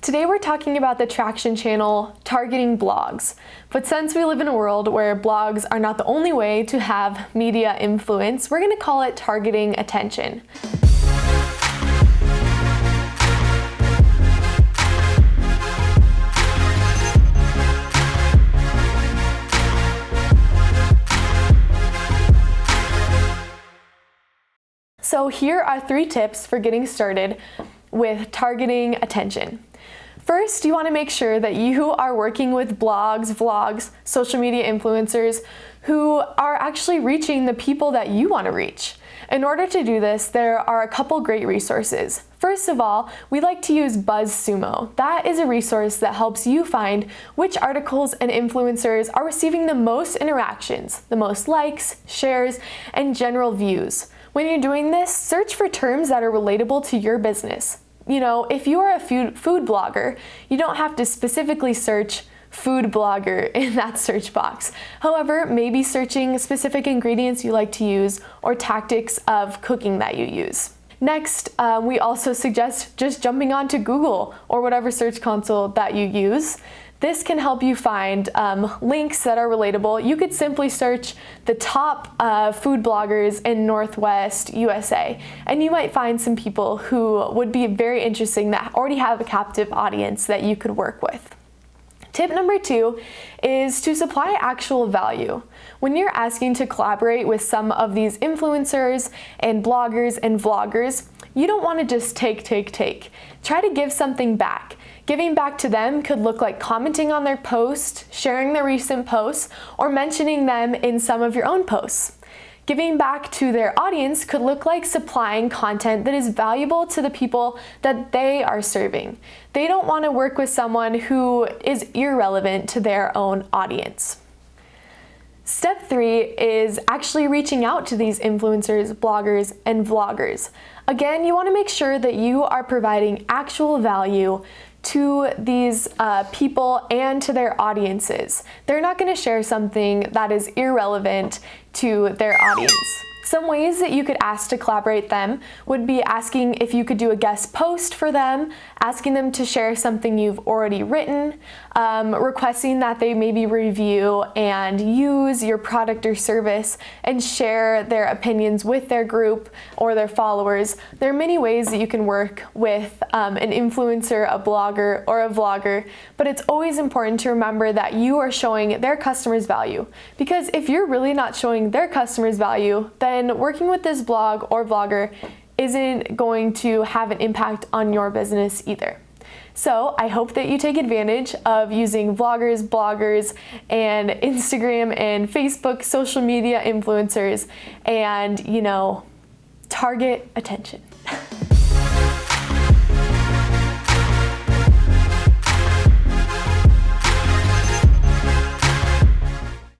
Today we're talking about the traction channel targeting blogs. But since we live in a world where blogs are not the only way to have media influence, we're going to call it targeting attention. So here are 3 tips for getting started with targeting attention. First, you want to make sure that you are working with blogs, vlogs, social media influencers who are actually reaching the people that you want to reach. In order to do this, there are a couple great resources. First of all, we like to use BuzzSumo. That is a resource that helps you find which articles and influencers are receiving the most interactions, the most likes, shares, and general views. When you're doing this, search for terms that are relatable to your business. You know, if you are a food blogger, you don't have to specifically search food blogger in that search box. However, maybe searching specific ingredients you like to use or tactics of cooking that you use. Next, we also suggest just jumping onto Google or whatever search console that you use. This can help you find links that are relatable. You could simply search the top food bloggers in Northwest USA, and you might find some people who would be very interesting that already have a captive audience that you could work with. Tip number 2 is to supply actual value. When you're asking to collaborate with some of these influencers and bloggers and vloggers, you don't want to just take. Try to give something back. Giving back to them could look like commenting on their post, sharing their recent posts, or mentioning them in some of your own posts. Giving back to their audience could look like supplying content that is valuable to the people that they are serving. They don't want to work with someone who is irrelevant to their own audience. Step 3 is actually reaching out to these influencers, bloggers, and vloggers. Again, you want to make sure that you are providing actual value to these people and to their audiences. They're not going to share something that is irrelevant to their audience. Some ways that you could ask to collaborate them would be asking if you could do a guest post for them, asking them to share something you've already written, requesting that they maybe review and use your product or service and share their opinions with their group or their followers. There are many ways that you can work with an influencer, a blogger, or a vlogger, but it's always important to remember that you are showing their customers value. Because if you're really not showing their customers value, then working with this blog or vlogger isn't going to have an impact on your business either. So I hope that you take advantage of using vloggers, bloggers, and Instagram and Facebook social media influencers and, target attention.